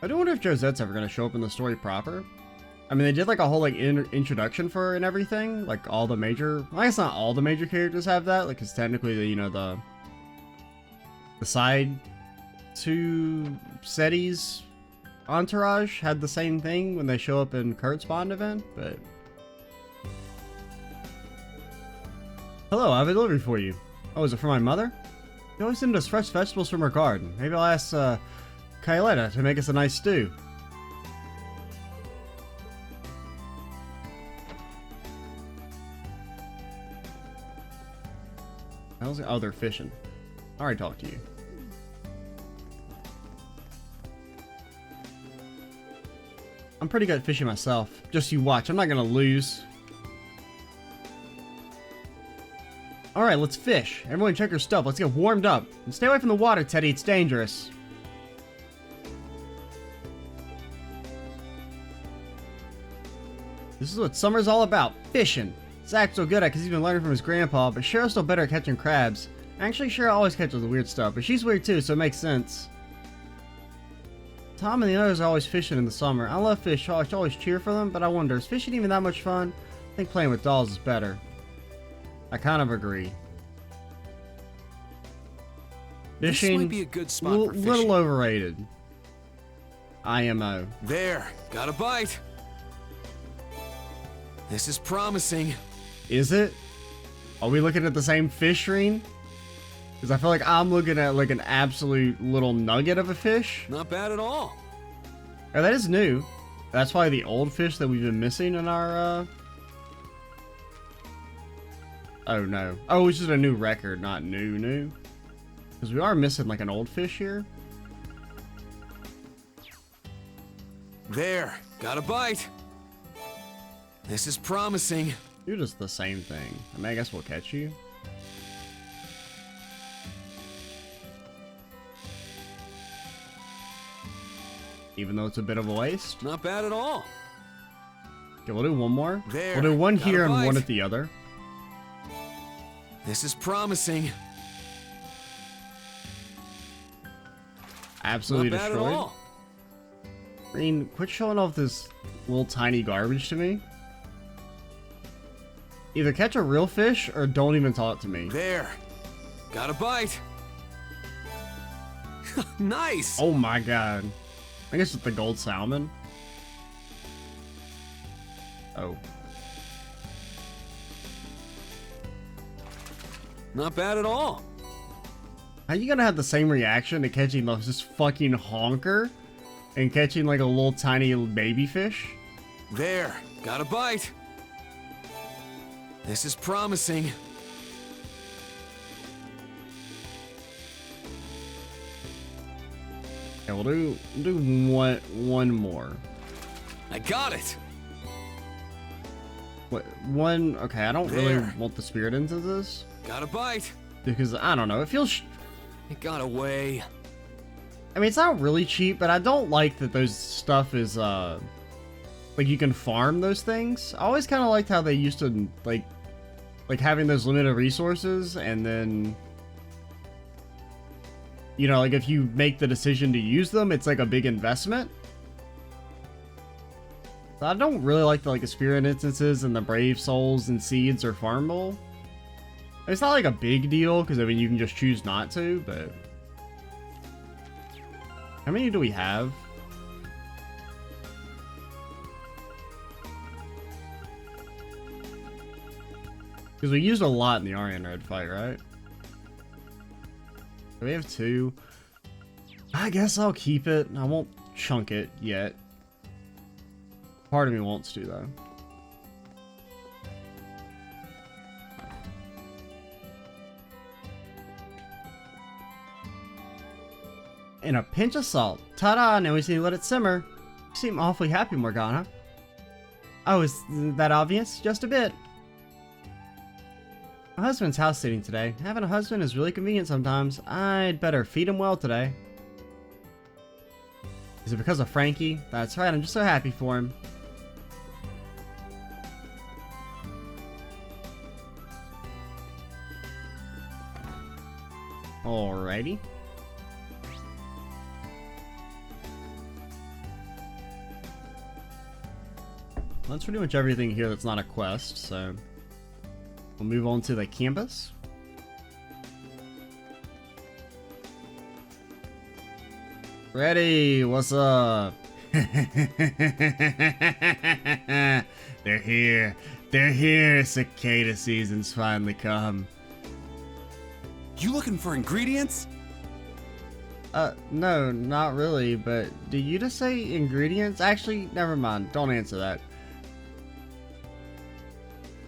I do wonder if Josette's ever going to show up in the story proper. I mean, they did like a whole like introduction for her and everything. Like all the major... I guess not all the major characters have that. Like, because technically, you know, the side two Seti's entourage had the same thing when they show up in Kurt's Bond event, but... Hello, I have a delivery for you. Oh, is it for my mother? She always sends us fresh vegetables from her garden. Maybe I'll ask, Kailetta to make us a nice stew. Oh, they're fishing. I already talked to you. I'm pretty good at fishing myself. Just you watch. I'm not gonna lose. Alright, let's fish. Everyone check your stuff. Let's get warmed up. And stay away from the water, Teddy. It's dangerous. This is what summer's all about. Fishing. Zach's so good at it because he's been learning from his grandpa, but Cheryl's still better at catching crabs. Actually, Cheryl always catches the weird stuff, but she's weird too, so it makes sense. Tom and the others are always fishing in the summer. I love fish, so I always cheer for them, but I wonder, is fishing even that much fun? I think playing with dolls is better. I kind of agree. Fishing, this might be a good spot for fishing. Little overrated. IMO. There, got a bite. This is promising. Is it? Are we looking at the same fish, Reen? Because I feel like I'm looking at like an absolute little nugget of a fish. Not bad at all. Oh, that is new. That's probably the old fish that we've been missing in our, Oh, no. Oh, it's just a new record, not new. Because we are missing like an old fish here. There, got a bite. This is promising. You're just the same thing. I mean, I guess we'll catch you. Even though it's a bit of a waste. Not bad at all. Okay, we'll do one more. There, we'll do one got a here and bite. one at the other. This is promising. absolutely Not bad at destroyed. all. Green, quit showing off this little tiny garbage to me. Either catch a real fish or don't even talk to me. There. Got a bite. Nice. Oh my god. I guess it's the gold salmon. Oh. Not bad at all. How you gonna have the same reaction to catching this fucking honker and catching like a little tiny baby fish? There. Got a bite. This is promising. Yeah, we'll do one more. I got it. What one? Okay, I don't really There. want the spirit into this Got a bite. because I don't know. It feels. It got away. I mean, it's not really cheap, but I don't like that those stuff is like you can farm those things. I always kind of liked how they used to like having those limited resources, and then you know, like if you make the decision to use them, it's like a big investment. So I don't really like the spirit instances and the brave souls and seeds are farmable. It's not like a big deal because I mean you can just choose not to, but how many do we have? Because we used a lot in the Aryan Red fight, right? We have 2. I guess I'll keep it. I won't chunk it yet. Part of me wants to, though. And a pinch of salt. Ta-da! Now we just need to let it simmer. You seem awfully happy, Morgana. Oh, is that obvious? Just a bit. My husband's house sitting today. Having a husband is really convenient sometimes. I'd better feed him well today. Is it because of Frankie? That's right, I'm just so happy for him. Alrighty. That's pretty much everything here that's not a quest, so we'll move on to the campus. Ready, what's up? They're here. They're here. Cicada season's finally come. You looking for ingredients? No, not really, but did you just say ingredients? Actually, never mind. Don't answer that.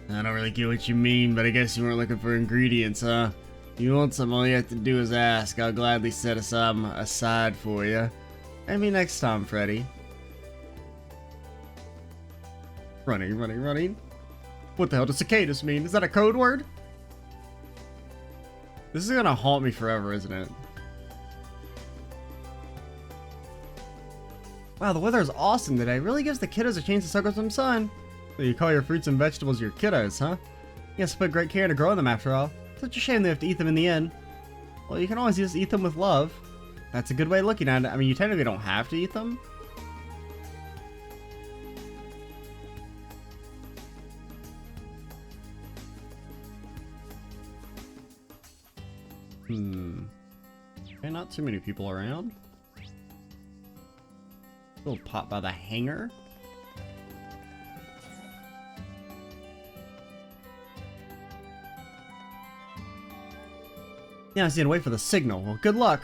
I don't really get what you mean, but I guess you weren't looking for ingredients, huh? You want some, all you have to do is ask. I'll gladly set some aside for you. Maybe next time, Freddy. Running, running, running. What the hell does cicadas mean? Is that a code word? This is gonna haunt me forever, isn't it? Wow, the weather is awesome today. Really gives the kiddos a chance to soak up some sun. So you call your fruits and vegetables your kiddos, huh? You have to put great care into growing them after all. Such a shame they have to eat them in the end. Well, you can always just eat them with love. That's a good way of looking at it. I mean, you technically don't have to eat them. Okay, not too many people around. Little pot by the hangar. Yeah, I just need to wait for the signal. Well, good luck.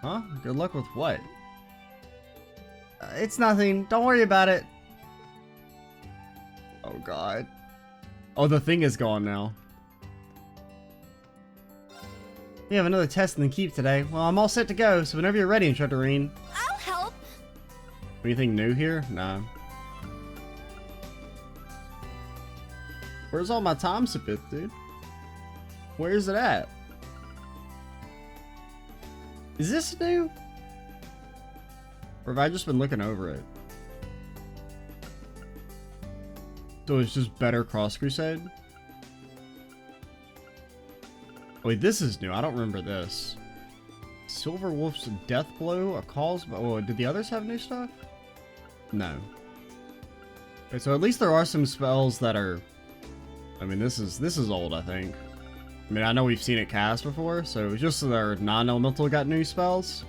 Huh? Good luck with what? It's nothing. Don't worry about it. Oh, God. Oh, the thing is gone now. We have another test in the keep today. Well, I'm all set to go, so whenever you're ready, Instructorine. I'll help. Anything new here? Nah. Where's all my time spit, dude? Where is it at? Is this new? Or have I just been looking over it? So it's just better Cross Crusade? Wait, this is new. I don't remember this. Silver Wolf's Death Blow, a calls. Oh, did the others have new stuff? No. Okay, so at least there are some spells that are. I mean, this is old, I think. I mean, I know we've seen it cast before, so just so our non-elemental got new spells.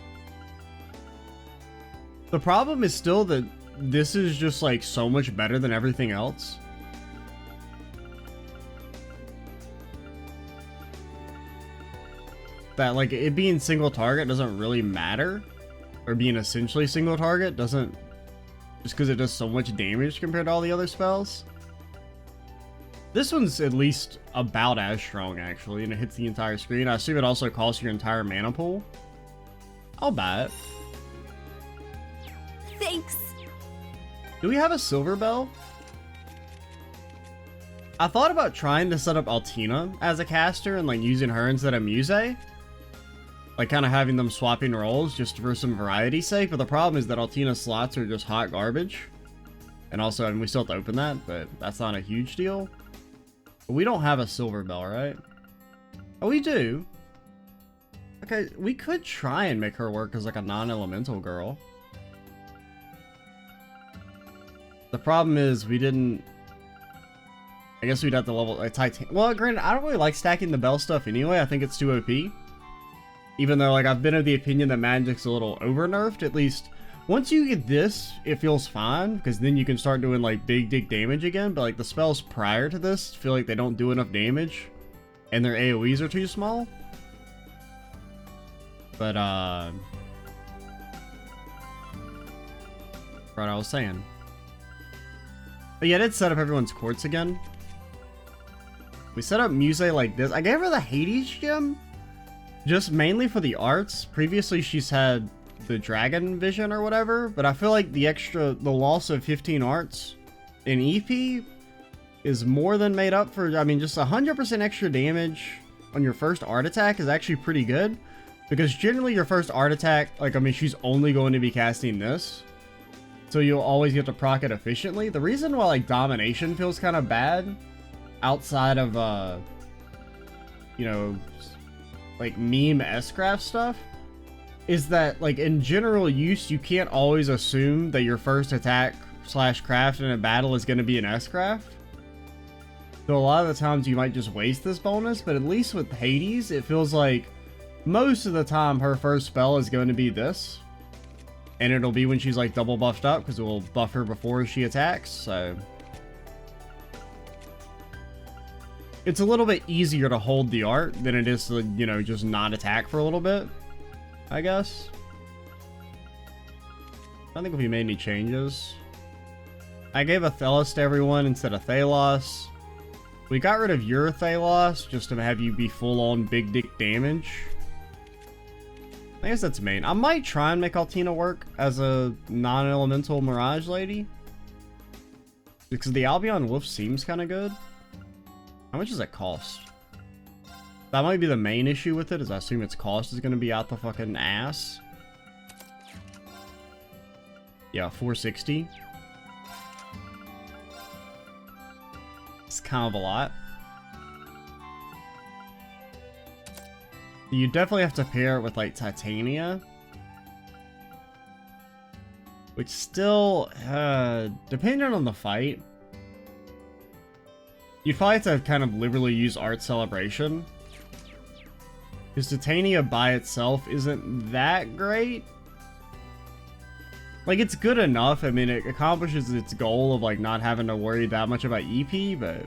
The problem is still that this is just like so much better than everything else. That like it being single target doesn't really matter, or being essentially single target doesn't, just because it does so much damage compared to all the other spells. This one's at least about as strong actually, and it hits the entire screen. I assume it also costs your entire mana pool. I'll buy it. Thanks. Do we have a silver bell? I thought about trying to set up Altina as a caster and like using her instead of Muse. Like kind of having them swapping roles just for some variety's sake, but the problem is that Altina's slots are just hot garbage. And also, I mean, we still have to open that, but that's not a huge deal. But we don't have a silver bell, right? Oh, we do. Okay, we could try and make her work as like a non-elemental girl. The problem is we didn't. I guess we'd have to level a Titan. Well, granted, I don't really like stacking the bell stuff anyway. I think it's too OP. Even though, like, I've been of the opinion that magic's a little over-nerfed, at least. Once you get this, it feels fine, because then you can start doing, like, big dick damage again, but, like, the spells prior to this feel like they don't do enough damage, and their AoEs are too small. But, right, I was saying. But yeah, I did set up everyone's quartz again. We set up Muse like this. I gave her the Hades gem. Just mainly for the arts. Previously, she's had the dragon vision or whatever, but I feel like the loss of 15 arts in EP is more than made up for. I mean, just 100% extra damage on your first art attack is actually pretty good, because generally your first art attack, like, I mean, she's only going to be casting this, so you'll always get to proc it efficiently. The reason why, like, domination feels kind of bad outside of, you know, like meme S-craft stuff is that, like, in general use, you can't always assume that your first attack slash craft in a battle is going to be an S-craft. So a lot of the times you might just waste this bonus, but at least with Hades, it feels like most of the time her first spell is going to be this. And it'll be when she's like double buffed up, because it will buff her before she attacks, so it's a little bit easier to hold the art than it is to, you know, just not attack for a little bit, I guess. I don't think we made any changes. I gave a Thelos to everyone instead of Thalos. We got rid of your Thalos just to have you be full on big dick damage. I guess that's main. I might try and make Altina work as a non-elemental Mirage lady, because the Albion Wolf seems kind of good. How much does that cost? That might be the main issue with it, is I assume its cost is going to be out the fucking ass. Yeah, 460. It's kind of a lot. You definitely have to pair it with, like, Titania, which still, depending on the fight, you'd probably have to kind of liberally use Art Celebration, because Titania by itself isn't that great. Like, it's good enough. I mean, it accomplishes its goal of, like, not having to worry that much about EP, but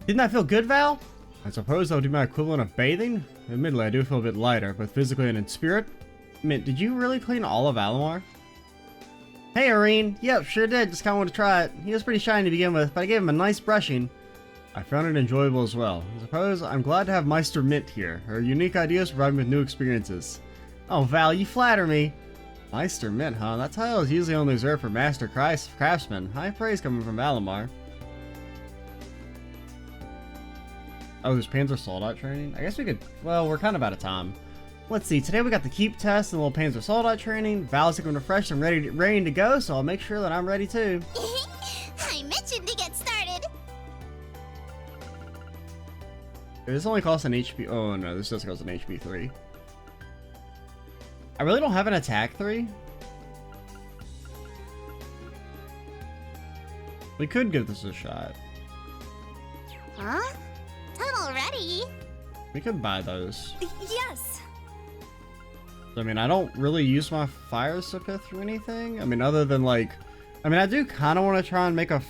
didn't that feel good, Val? I suppose I'll do my equivalent of bathing. Admittedly, I do feel a bit lighter, both physically and in spirit. Mint, did you really clean all of Alamar? Hey, Irene. Yep, sure did. Just kind of want to try it. He was pretty shiny to begin with, but I gave him a nice brushing. I found it enjoyable as well. I suppose I'm glad to have Meister Mint here. Her unique ideas provide me with new experiences. Oh, Val, you flatter me. Meister Mint, huh? That title is usually only reserved for Master Craftsmen. High praise coming from Alamar. Oh, there's Panzer Soldat training? I guess we could... Well, we're kind of out of time. Let's see. Today we got the Keep test and a little Panzer Soldat training. Val's looking refreshed and ready to go, so I'll make sure that I'm ready too. I mentioned to get started. This only costs an HP. Oh no, this does cost an HP 3. I really don't have an attack 3. We could give this a shot. Huh? Done already? We could buy those. Yes. I mean, I don't really use my fire Sepith for anything. I mean, other than like, I mean, I do kind of want to try and make a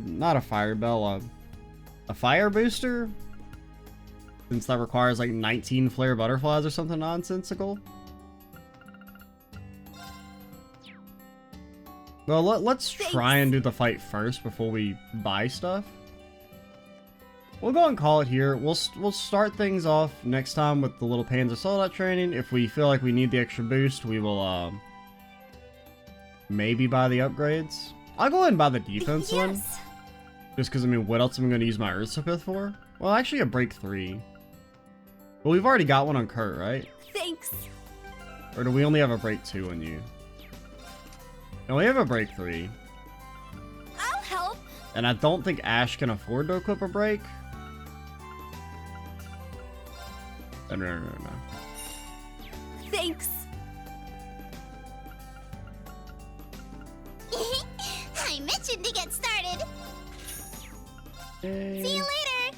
not a fire bell, a fire booster, since that requires like 19 flare butterflies or something nonsensical. Well, let's try and do the fight first before we buy stuff. We'll go and call it here. We'll start things off next time with the little Panzer Soldat training. If we feel like we need the extra boost, we will maybe buy the upgrades. I'll go ahead and buy the defense one. Just because, I mean, what else am I going to use my Earth Sepith for? Well, actually a break 3. Well, we've already got one on Kurt, right? Thanks. Or do we only have a break 2 on you? No, we have a break 3. I'll help. And I don't think Ash can afford to equip a break. No. Thanks. I mentioned to get started. Yay. See you later.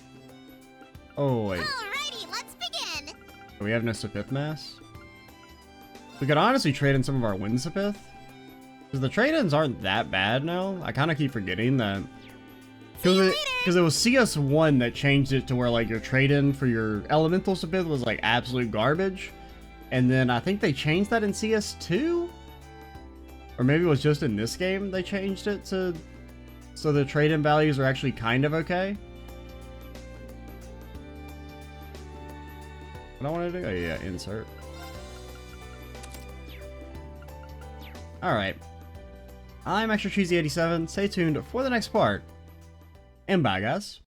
Oh, wait. Alrighty, let's begin. We have no Sepith Mass? We could honestly trade in some of our Wind Sepith. Because the trade-ins aren't that bad now. I kind of keep forgetting that. Because it was CS1 that changed it to where like your trade-in for your Elemental Sepith was like absolute garbage. And then I think they changed that in CS2? Or maybe it was just in this game they changed it to... So the trade-in values are actually kind of okay. What I want to do? Oh yeah, insert. Alright. I'm Extra Cheesy 87. Stay tuned for the next part. And bye, guys.